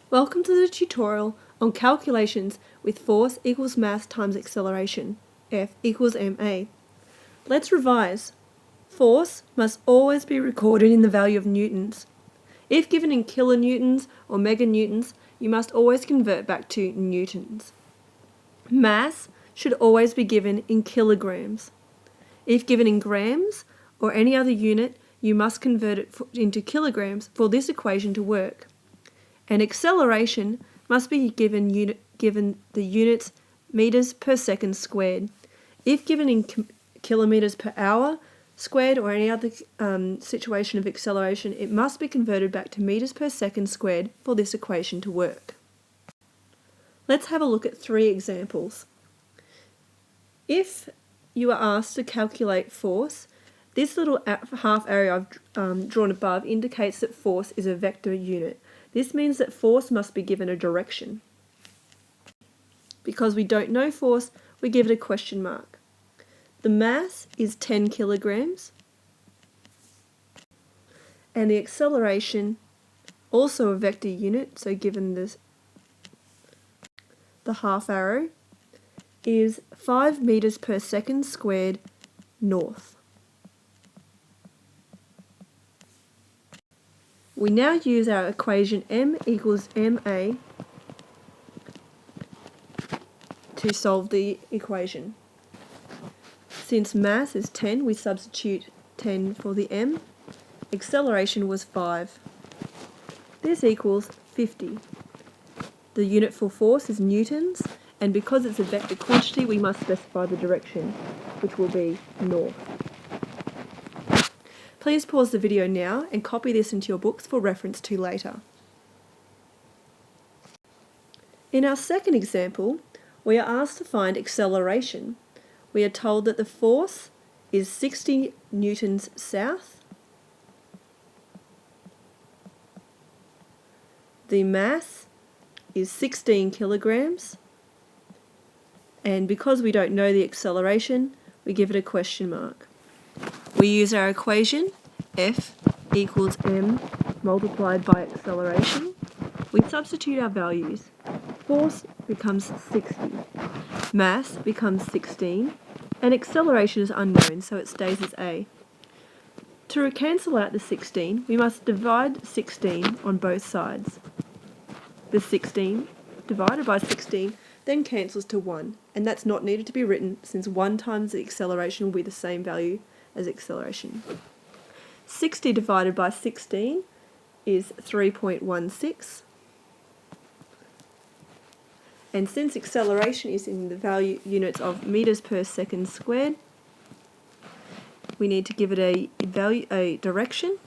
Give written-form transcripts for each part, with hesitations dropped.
Welcome to the tutorial on calculations with force equals mass times acceleration, F equals ma. Let's revise. Force must always be recorded in the value of newtons. If given in kilonewtons or meganewtons, you must always convert back to newtons. Mass should always be given in kilograms. If given in grams or any other unit, you must convert it into kilograms for this equation to work. And acceleration must be given the units meters per second squared. If given in kilometers per hour squared or any other situation of acceleration, it must be converted back to meters per second squared for this equation to work. Let's have a look at 3 examples. If you are asked to calculate force, this little half arrow I've drawn above indicates that force is a vector unit. This means that force must be given a direction. Because we don't know force, we give it a question mark. The mass is 10 kilograms, and the acceleration, also a vector unit, so given this, the half arrow, is 5 meters per second squared north. We now use our equation m equals ma to solve the equation. Since mass is 10, we substitute 10 for the m. Acceleration was 5. This equals 50. The unit for force is newtons, and because it's a vector quantity, we must specify the direction, which will be north. Please pause the video now and copy this into your books for reference to later. In our second example, we are asked to find acceleration. We are told that the force is 60 newtons south. The mass is 16 kilograms. And because we don't know the acceleration, we give it a question mark. We use our equation, F equals m multiplied by acceleration. We substitute our values. Force becomes 60, mass becomes 16, and acceleration is unknown, so it stays as a. To cancel out the 16, we must divide 16 on both sides. The 16 divided by 16 then cancels to 1, and that's not needed to be written since 1 times the acceleration will be the same value as acceleration. 60 divided by 16 is 3.16, and since acceleration is in the value units of meters per second squared, we need to give it a direction,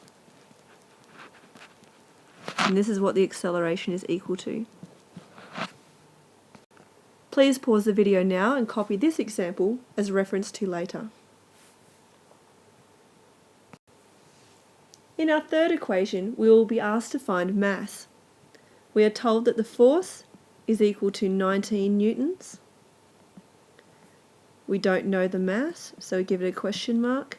and this is what the acceleration is equal to. Please pause the video now and copy this example as reference to later. In our third equation, we will be asked to find mass. We are told that the force is equal to 19 newtons. We don't know the mass, so we give it a question mark.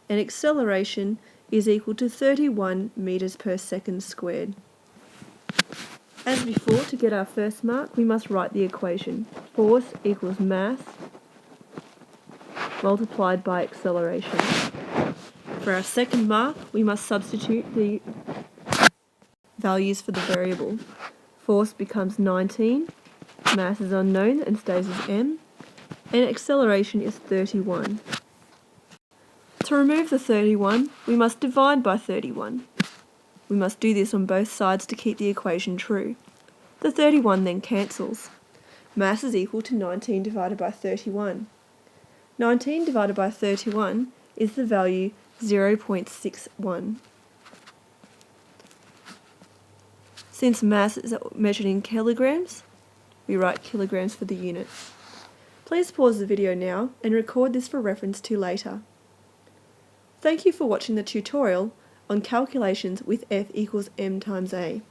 And acceleration is equal to 31 meters per second squared. As before, to get our first mark, we must write the equation. Force equals mass multiplied by acceleration. For our second mark, we must substitute the values for the variable. Force becomes 19, mass is unknown and stays as m, and acceleration is 31. To remove the 31, we must divide by 31. We must do this on both sides to keep the equation true. The 31 then cancels. Mass is equal to 19 divided by 31. 19 divided by 31 is the value 0.61. Since mass is measured in kilograms, we write kilograms for the units. Please pause the video now and record this for reference to later. Thank you for watching the tutorial on calculations with F equals m times a.